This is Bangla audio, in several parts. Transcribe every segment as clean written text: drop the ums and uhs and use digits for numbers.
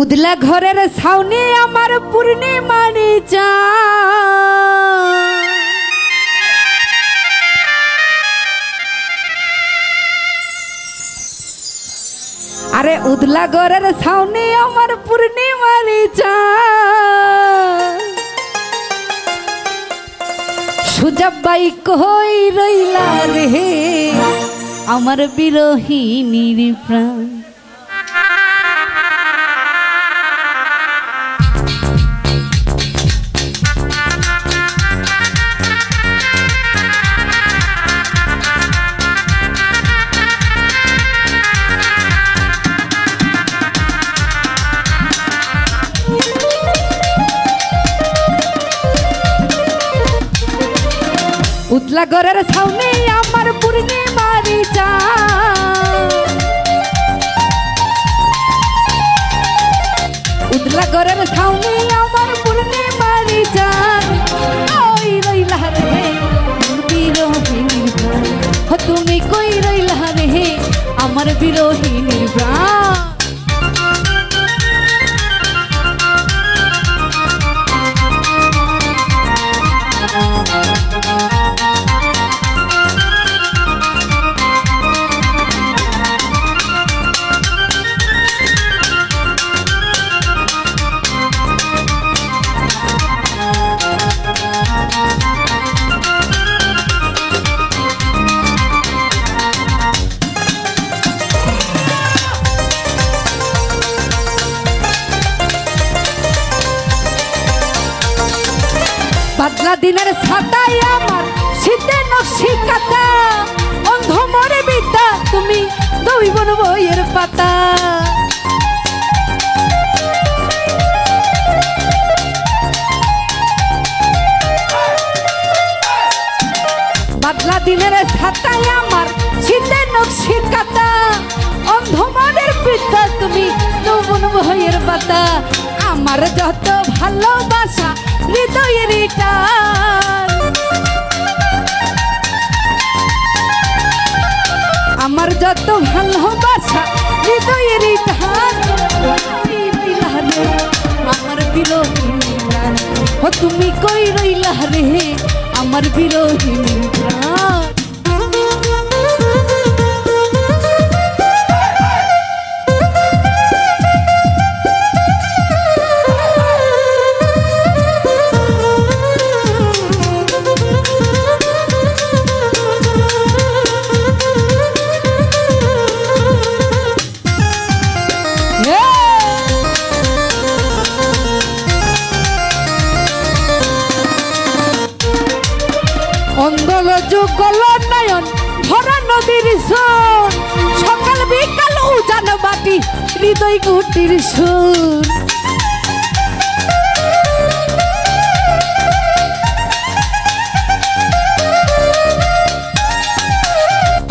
উদলা ঘরের ছাউনি আমার পূর্ণিমারি চাঁদ, আরে উদলা ঘরের ছাউনি আমার পূর্ণিমারি চাঁদ। সুজাবাই কই রইলা রে আমার বিরহিনীর প্রাণ। উদলা ঘরের ছাউনি আমার পূর্ণিমারি চাঁদ, উদলা ঘরের ছাউনি আমার পূর্ণিমারি চাঁদ। কই রইলা রে বিরহিনীর প্রাণ, তুমি কই রইলা রে আমার বিরহিনীর প্রাণ। বাদলা দিনের ছাতায় আমার শীতে নকশি কাটা, অন্ধ মরে বিদ্যা তুমি দইবন বইয়ের পাতা। বাদলা দিনের ছাতায় আমার শীতে নকশি কাটা, অন্ধ মনের বিদ্যা তুমি দইবন বইয়ের পাতা। আমার যত ভালোবাসা হৃদয়ের টান, আমার যত ভালোবাসা হৃদয়ের টান। আমার বিরহিনীর প্রাণ, ও তুমি কই রইলা রে আমার বিরহিনীর প্রাণ। অন্ধল যুগল নয়ন ভরা নদীর সুর, সকাল বিকাল উজান বাটি হৃদয় গুটির সুর।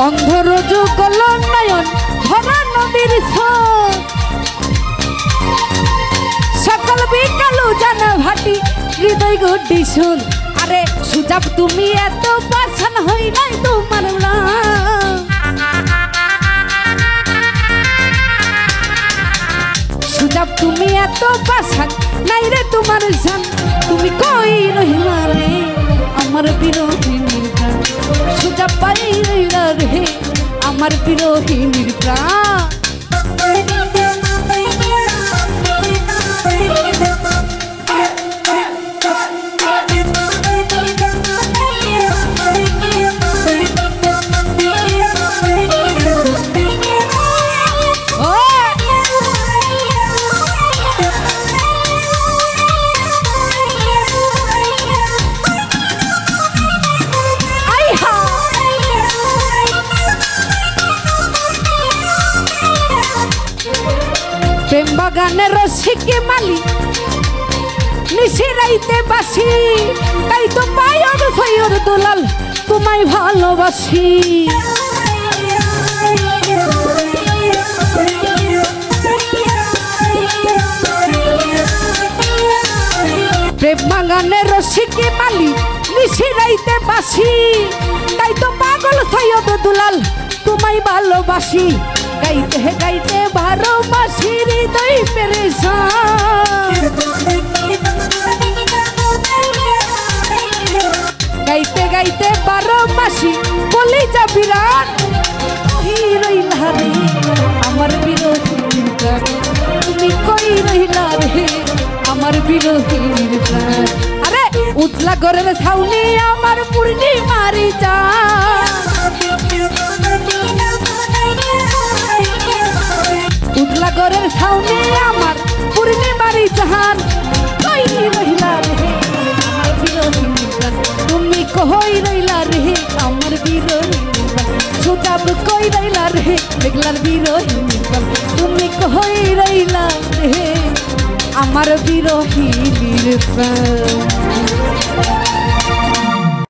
অন্ধর যুগল নয়ন ভরা নদীর সুর, সকাল বিকাল উজান ভাটি হৃদয় গুটি সুর। আরে সুজাব তুমি এত পাশান হই নাই তোমার প্রাণ, সুজাব তুমি এত পাশান নাই রে তোমার জান। তুমি কই রহিলা রে আমার বিরহিনীর প্রাণ, সুজাব পাই রইলা রে আমার বিরহিনীর প্রাণ। প্রেম বাগানের রসিকে মালি নিশিরাইতে বাসি, তাই তো পায়র সৈয়র দুলাল তোমায় ভালোবাসি। প্রেম বাগানের রসিকে মালি নিশিরাইতে বাসি, তাই তো পাগল সৈয়দ দুলাল তোমায় ভালোবাসি। গাইতে গাইতে 12 মাসি হৃদয় পেরেশান গাইতে গাইতে 12 মাসি কলিজা বিরাট কই রইলা রে আমার বিরহীর প্রাণ তুমি কই রইলা রে আমার বিরহীর প্রাণ আরে উতলা ঘরের ছাউনি আমার পূর্ণিমারি চাঁদ উতলা ঘরের ছাউনি আমার পূর্ণিমারি চাঁদ কই রইলা রে আমার বিরহীর প্রাণ তুমি কই রইলা রে আমার বিরহীর প্রাণ সুতাব কই রইলা রে মেঘলার বিরহীর প্রাণ তুমি কই রইলা রে আমার বিরহীর প্রাণ